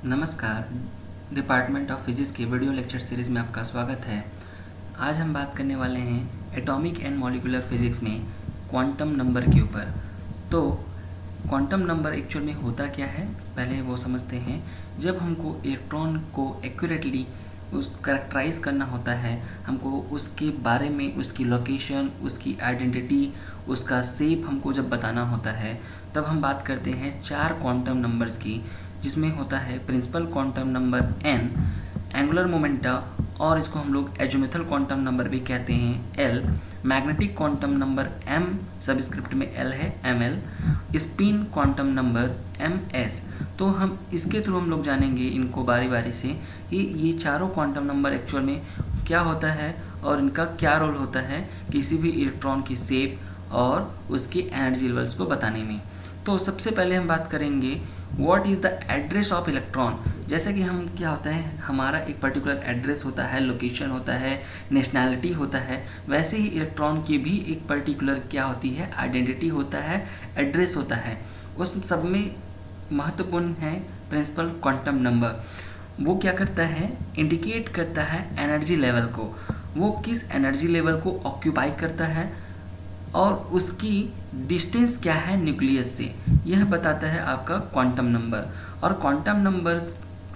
नमस्कार। Department of physics के video lecture series में आपका स्वागत है। आज हम बात करने वाले हैं एटॉमिक एंड मॉलिक्यूलर फिजिक्स में क्वांटम नंबर के ऊपर। तो क्वांटम नंबर एक्चुअल में होता क्या है, पहले वो समझते हैं। जब हमको इलेक्ट्रॉन को एक्यूरेटली करेक्टराइज करना होता है, हमको उसके बारे में, उसकी लोकेशन, उसकी आइडेंटिटी, उसका शेप हमको जब बताना होता है, तब हम बात करते हैं 4 क्वांटम नंबर्स की, जिसमें होता है principal quantum number n, angular momenta और इसको हम लोग एजोमेथल क्वांटम नंबर भी कहते हैं l, magnetic quantum number m, subscript में l है ml, spin quantum number ms। तो हम इसके थ्रू हम लोग जानेंगे इनको बारी बारी से कि ये चारों क्वांटम नंबर एक्चुअल में क्या होता है और इनका क्या रोल होता है किसी भी इलेक्ट्रॉन की शेप और उसकी एनर्जी लेवल्स को बताने में। तो सबसे पहले हम बात करेंगे what is the address of electron. जैसे कि हम क्या होता है, हमारा एक पर्टिकुलर एड्रेस होता है, लोकेशन होता है, नेशनैलिटी होता है, वैसे ही इलेक्ट्रॉन की भी एक पर्टिकुलर क्या होती है, आइडेंटिटी होता है, एड्रेस होता है। उस सब में महत्वपूर्ण है प्रिंसिपल क्वांटम नंबर। वो क्या करता है, इंडिकेट करता है एनर्जी लेवल को, वो किस एनर्जी लेवल को ऑक्यूपाई करता है और उसकी डिस्टेंस क्या है न्यूक्लियस से, यह बताता है आपका क्वांटम नंबर। और क्वांटम नंबर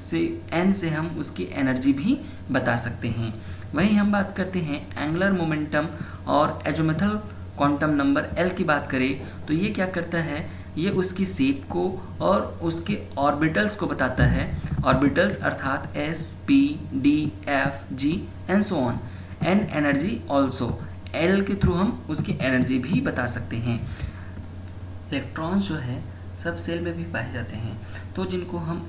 से n से हम उसकी एनर्जी भी बता सकते हैं। वहीं हम बात करते हैं एंगुलर मोमेंटम और एजोमेथल क्वांटम नंबर l की बात करें तो ये क्या करता है, ये उसकी शेप को और उसके ऑर्बिटल्स को बताता है। ऑर्बिटल्स अर्थात s, p, d, f, g and so on, and energy also, L के थ्रू हम उसकी एनर्जी भी बता सकते हैं। इलेक्ट्रॉन्स जो है सब सेल में भी पाए जाते हैं, तो जिनको हम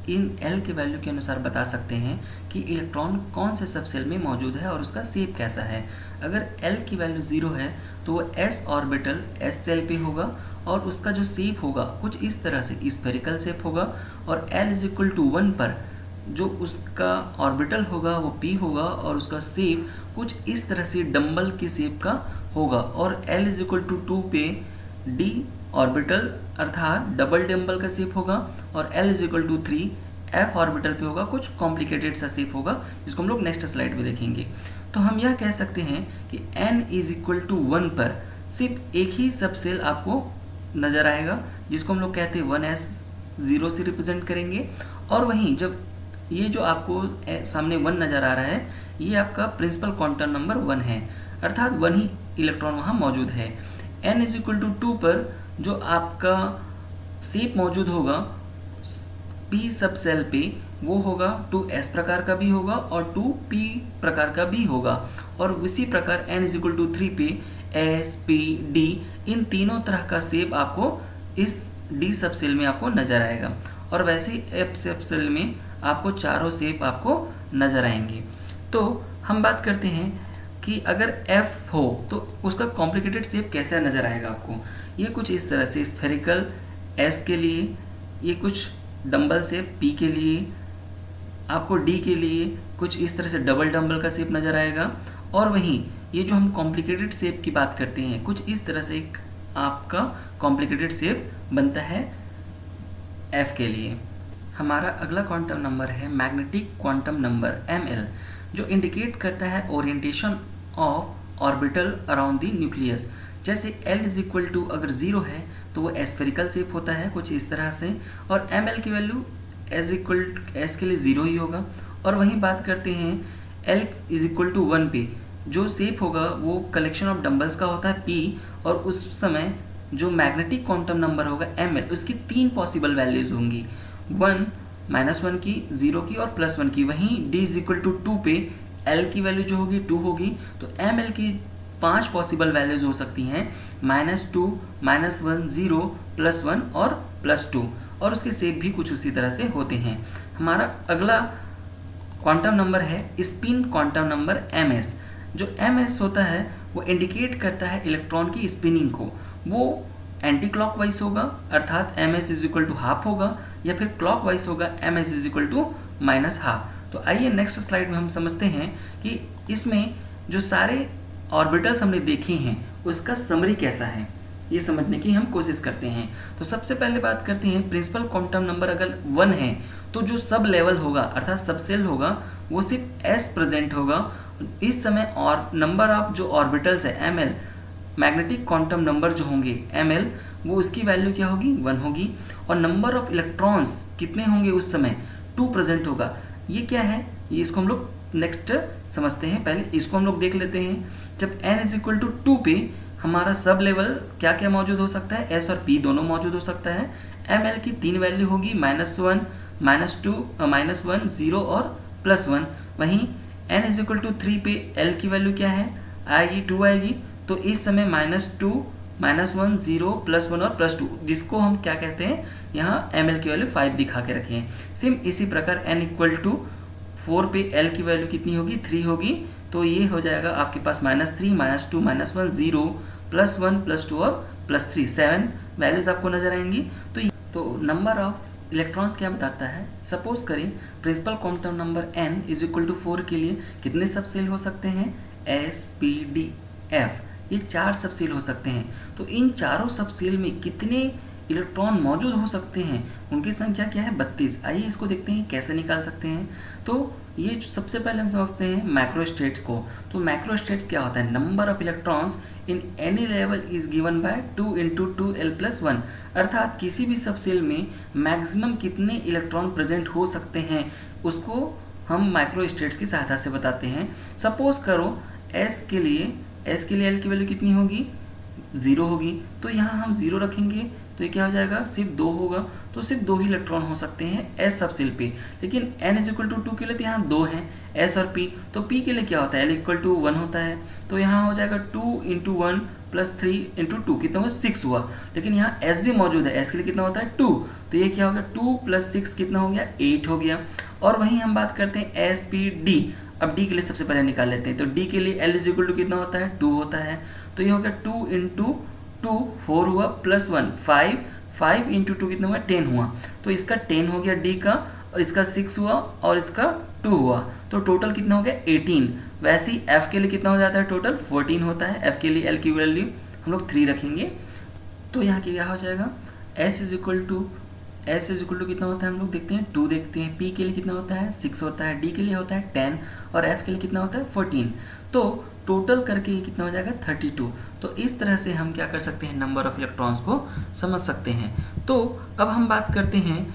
इन एल के वैल्यू के अनुसार बता सकते हैं कि इलेक्ट्रॉन कौन से सब सेल में मौजूद है और उसका शेप कैसा है। अगर एल की वैल्यू 0 है तो वो एस ऑर्बिटल एस सेल पे होगा और उसका जो शेप होगा कुछ इस तरह से स्फेरिकल शेप होगा। और एल इज इक्वल टू 1 पर जो उसका ऑर्बिटल होगा वो p होगा और उसका शेप कुछ इस तरह से डंबल की शेप का होगा। और l इज इक्वल टू 2 पे d ऑर्बिटल अर्थात डबल डंबल का शेप होगा और l is equal to 3 f orbital पे होगा, कुछ कॉम्प्लिकेटेड सा शेप होगा जिसको हम लोग नेक्स्ट स्लाइड में देखेंगे। तो हम यह कह सकते हैं कि n इज इक्वल टू 1 पर सिर्फ एक ही सब सेल आपको नजर आएगा जिसको हम लोग कहते हैं 1s 0 से रिप्रेजेंट करेंगे। और वहीं जब ये जो आपको सामने 1 नज़र आ रहा है, ये आपका प्रिंसिपल क्वांटम नंबर 1 है, अर्थात 1 ही इलेक्ट्रॉन वहाँ मौजूद है। n इज इक्वल टू 2 पर जो आपका शेप मौजूद होगा p सब सेल पे, वो होगा 2s प्रकार का भी होगा और 2p प्रकार का भी होगा। और उसी प्रकार n इज इक्वल टू 3 पे s, p, d इन तीनों तरह का शेप आपको इस d सब सेल में आपको नजर आएगा। और वैसे ही f सब सेल में आपको चारों शेप आपको नजर आएंगे। तो हम बात करते हैं कि अगर f हो तो उसका कॉम्प्लिकेटेड शेप कैसा नजर आएगा आपको। ये कुछ इस तरह से स्फेरिकल s के लिए, ये कुछ डंबल शेप p के लिए, आपको d के लिए कुछ इस तरह से डबल डंबल का शेप नजर आएगा। और वहीं ये जो हम कॉम्प्लिकेटेड शेप की बात करते हैं, कुछ इस तरह से एक आपका कॉम्प्लिकेटेड शेप बनता है f के लिए। हमारा अगला क्वांटम नंबर है मैग्नेटिक क्वांटम नंबर ml, जो इंडिकेट करता है orientation of orbital around the nucleus. जैसे l इज इक्वल टू अगर 0 है तो वो एस्फेरिकल शेप होता है कुछ इस तरह से, और ml की वैल्यू s के लिए 0 ही होगा। और वहीं बात करते हैं l इज इक्वल टू 1 पे जो शेप होगा वो कलेक्शन ऑफ डंबल्स का होता है p, और उस समय जो मैग्नेटिक क्वांटम नंबर होगा ml, उसकी 3 पॉसिबल वैल्यूज होंगी, 1, -1 की, 0 की और +1 की। वहीं d इज इक्वल टू 2 पे l की वैल्यू जो होगी 2 होगी, तो ml की 5 पॉसिबल वैल्यूज हो सकती हैं, -2, -1, 0, +1 और +2, और उसके शेप भी कुछ उसी तरह से होते हैं। हमारा अगला क्वांटम नंबर है स्पिन क्वांटम नंबर ms। जो ms होता है वो इंडिकेट करता है इलेक्ट्रॉन की स्पिनिंग को। वो एंटी क्लॉकवाइज होगा अर्थात ms is equal to half होगा, या फिर क्लॉकवाइज होगा ms is equal to -half. तो आइए नेक्स्ट स्लाइड में हम समझते हैं कि इसमें जो सारे ऑर्बिटल्स हमने देखे हैं उसका समरी कैसा है, ये समझने की हम कोशिश करते हैं। तो सबसे पहले बात करते हैं प्रिंसिपल क्वांटम नंबर अगर 1 है तो जो सब लेवल होगा अर्थात सब सेल होगा वो सिर्फ s प्रेजेंट होगा इस समय, और नंबर ऑफ जो ऑर्बिटल्स है ml, मैग्नेटिक क्वांटम नंबर जो होंगे ml, वो उसकी वैल्यू क्या होगी 1 होगी, और नंबर ऑफ इलेक्ट्रॉन्स कितने होंगे उस समय 2 प्रेजेंट होगा। ये क्या है, ये इसको हम लोग नेक्स्ट समझते हैं, पहले इसको हम लोग देख लेते हैं। जब n इज इक्वल टू 2 पे हमारा सब लेवल क्या क्या मौजूद हो सकता है, s और p दोनों मौजूद हो सकता है। ml की 3 वैल्यू होगी -1, -2, -1, 0 और +1। वहीं n इज इक्वल टू 3 पे l की वैल्यू क्या है, आएगी 2 आएगी, तो इस समय -2, -1, 0, +1 और +2, जिसको हम क्या कहते हैं यहाँ ml की वैल्यू 5 दिखा के रखे हैं। सेम इसी प्रकार n इक्वल टू 4 पे l की वैल्यू कितनी होगी 3 होगी, तो ये हो जाएगा आपके पास -3, -2, -1, 0, +1, +2 और +3, 7 वैल्यूज आपको नजर आएंगी। तो नंबर ऑफ इलेक्ट्रॉन्स क्या बताता है, सपोज करें principal quantum number n is equal to 4 के लिए कितने सब सेल हो सकते हैं, s, p, d, f, ये 4 सब सेल हो सकते हैं। तो इन चारों सब सेल में कितने इलेक्ट्रॉन मौजूद हो सकते हैं, उनकी संख्या क्या है 32। आइए इसको देखते हैं कैसे निकाल सकते हैं। तो ये सबसे पहले हम समझते हैं मैक्रोस्टेट्स को। तो मैक्रोस्टेट्स क्या होता है, number of electrons in any level is given by 2 × 2l+1, अर्थात किसी भी सब सेल में मैक्सिमम कितने इलेक्ट्रॉन प्रेजेंट हो सकते हैं उसको हम माइक्रोस्टेट्स की सहायता से बताते हैं। सपोज करो s के लिए l की वैल्यू कितनी होगी 0 होगी, तो यहाँ हम 0 रखेंगे तो ये क्या हो जाएगा सिर्फ 2 होगा, तो सिर्फ 2 ही इलेक्ट्रॉन हो सकते हैं s सब सेल पे। लेकिन n इज इक्वल टू 2 के लिए तो यहाँ 2 हैं s और p, तो p के लिए क्या होता है l इक्वल टू 1 होता है, तो यहाँ हो जाएगा 2 × 1 + 3 × 2 कितना हुआ 6 हुआ। लेकिन यहाँ s भी मौजूद है, s के लिए कितना होता है 2, तो ये क्या हो गया 2 + 6 कितना हो गया 8 हो गया। और वहीं हम बात करते हैं s, p, d। अब d के लिए सबसे पहले निकाल लेते हैं, तो d के लिए l इज इक्वल टू कितना होता है 2 होता है, तो ये हो गया 2 × 2 4 हुआ +1 5, 5 × 2 कितना हुआ 10 हुआ, तो इसका 10 हो गया d का, और इसका 6 हुआ और इसका 2 हुआ, तो टोटल कितना हो गया 18। वैसे ही f के लिए कितना हो जाता है टोटल 14 होता है, f के लिए l की वैल्यू हम लोग 3 रखेंगे, तो यहाँ क्या हो जाएगा s इज इक्वल टू कितना होता है हम लोग देखते हैं 2 देखते हैं, p के लिए कितना होता है 6 होता है, d के लिए होता है 10 और f के लिए कितना होता है 14, तो टोटल करके ये कितना हो जाएगा 32। तो इस तरह से हम क्या कर सकते हैं नंबर ऑफ इलेक्ट्रॉन्स को समझ सकते हैं। तो अब हम बात करते हैं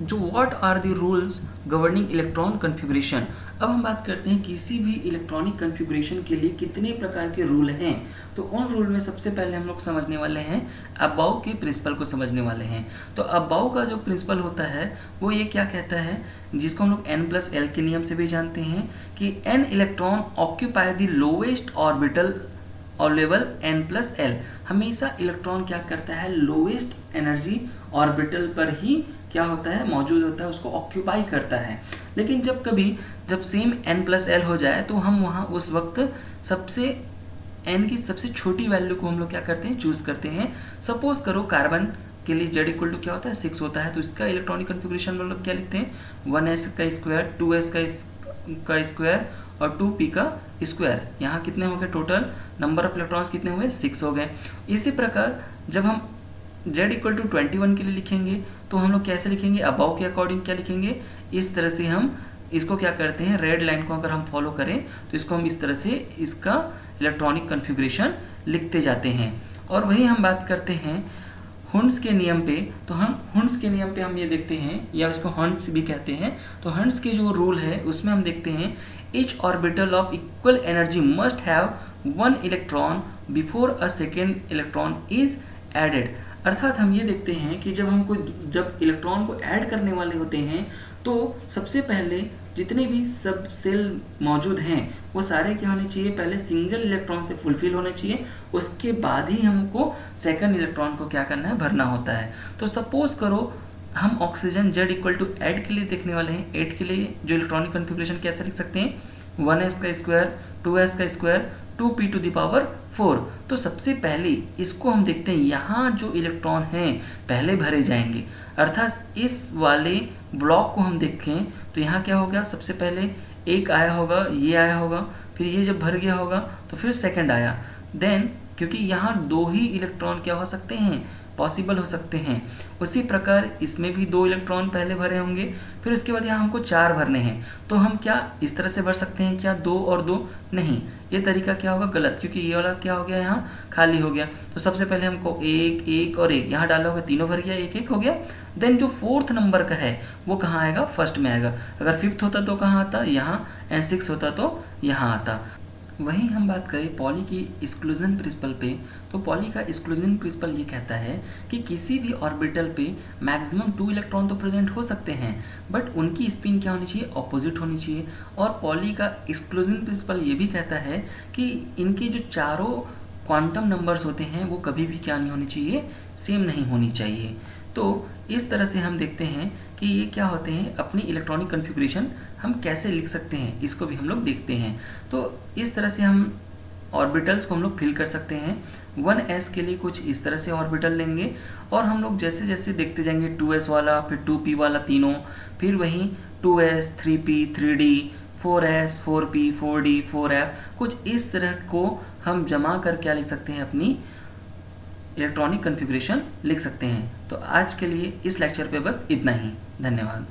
जो what are the rules governing electron configuration. अब हम बात करते हैं किसी भी इलेक्ट्रॉनिक कन्फिगरेशन के लिए कितने प्रकार के रूल हैं। तो उन रूल में सबसे पहले हम लोग समझने वाले हैं अबाउ के प्रिंसिपल को समझने वाले हैं। तो अबाउ का जो प्रिंसिपल होता है वो ये क्या कहता है, जिसको हम लोग n+l के नियम से भी जानते हैं कि n electron occupy the lowest orbital और लेवल n+l। हमेशा इलेक्ट्रॉन क्या करता है लोवेस्ट एनर्जी ऑर्बिटल पर ही क्या होता है मौजूद होता है, उसको ऑक्यूपाई करता है। लेकिन जब सेम n+l हो जाए तो हम वहाँ उस वक्त n की सबसे छोटी वैल्यू को हम लोग क्या करते हैं चूज करते हैं। सपोज करो कार्बन के लिए z इक्वल टू क्या होता है 6 होता है, तो इसका इलेक्ट्रॉनिक कन्फिगरेशन हम लोग क्या लिखते हैं 1s का स्क्वायर 2s का स्क्वायर और 2p का स्क्वायर। यहाँ कितने हो गए टोटल नंबर ऑफ इलेक्ट्रॉन्स कितने हुए 6 हो गए। इसी प्रकार जब हम z इक्वल टू 21 के लिए लिखेंगे तो हम लोग कैसे लिखेंगे अबाउ के अकॉर्डिंग क्या लिखेंगे, इस तरह से हम इसको क्या करते हैं रेड लाइन को अगर हम फॉलो करें तो इसको हम इस तरह से इसका इलेक्ट्रॉनिक कन्फिगरेशन लिखते जाते हैं। और वही हम बात करते हैं हंड्स के नियम पे, तो हम हंड्स के नियम पे हम ये देखते हैं या इसको हंड्स भी कहते हैं। तो हंड्स के जो रूल है उसमें हम देखते हैं each orbital of equal energy must have 1 electron before a second electron is added. अर्थात हम ये देखते हैं कि जब इलेक्ट्रॉन को ऐड करने वाले होते हैं तो सबसे पहले जितने भी सब सेल मौजूद हैं वो सारे क्या होने चाहिए पहले सिंगल इलेक्ट्रॉन से फुलफिल होने चाहिए, उसके बाद ही हमको सेकंड इलेक्ट्रॉन को क्या करना है भरना होता है। तो सपोज करो हम ऑक्सीजन z इक्वल टू 8 के लिए देखने वाले हैं। 8 के लिए जो इलेक्ट्रॉनिक कन्फिगरेशन कैसे लिख सकते हैं 1s का स्क्वायर 2s का square 2p to the power 4। तो सबसे पहले इसको हम देखते हैं यहाँ जो इलेक्ट्रॉन हैं पहले भरे जाएंगे, अर्थात इस वाले ब्लॉक को हम देखें तो यहाँ क्या हो गया सबसे पहले एक आया होगा, ये आया होगा, फिर ये जब भर गया होगा तो फिर सेकंड आया। देन क्योंकि यहाँ 2 ही इलेक्ट्रॉन क्या हो सकते हैं पॉसिबल हो सकते हैं। उसी प्रकार इसमें भी 2 इलेक्ट्रॉन पहले भरे होंगे, फिर उसके बाद यहाँ हमको 4 भरने हैं। तो हम क्या इस तरह से भर सकते हैं क्या 2 और 2? नहीं, ये तरीका क्या होगा गलत, क्योंकि ये वाला क्या हो गया यहाँ खाली हो गया। तो सबसे पहले हमको 1 1 और 1 यहाँ डाला होगा, तीनों भर गया, 1 1 हो गया। देन जो 4th नंबर का है वो कहाँ आएगा? फर्स्ट में आएगा। अगर 5th होता तो कहाँ आता? यहाँ, एंड 6 होता तो यहाँ आता। वहीं हम बात करें पॉली की एक्सक्लूजन प्रिंसिपल पे, तो पॉली का एक्सक्लूजन प्रिंसिपल ये कहता है कि किसी भी ऑर्बिटल पे मैक्सिमम 2 इलेक्ट्रॉन तो प्रेजेंट हो सकते हैं, बट उनकी स्पिन क्या होनी चाहिए? ऑपोजिट होनी चाहिए। और पॉली का एक्सक्लूजन प्रिंसिपल ये भी कहता है कि इनकी जो चारों क्वांटम नंबर्स होते हैं वो कभी भी क्या नहीं होनी चाहिए? सेम नहीं होनी चाहिए। तो इस तरह से हम देखते हैं कि ये क्या होते हैं, अपनी इलेक्ट्रॉनिक कन्फिग्रेशन हम कैसे लिख सकते हैं, इसको भी हम लोग देखते हैं। तो इस तरह से हम ऑर्बिटल्स को हम लोग फिल कर सकते हैं। 1s के लिए कुछ इस तरह से ऑर्बिटल लेंगे, और हम लोग जैसे जैसे देखते जाएंगे 2s वाला, फिर 2p वाला तीनों, फिर वहीं 2s 3p 3d 4s 4p 4d 4f, कुछ इस तरह को हम जमा कर क्या लिख सकते हैं? अपनी इलेक्ट्रॉनिक कन्फिग्रेशन लिख सकते हैं। तो आज के लिए इस लेक्चर पे बस इतना ही। धन्यवाद।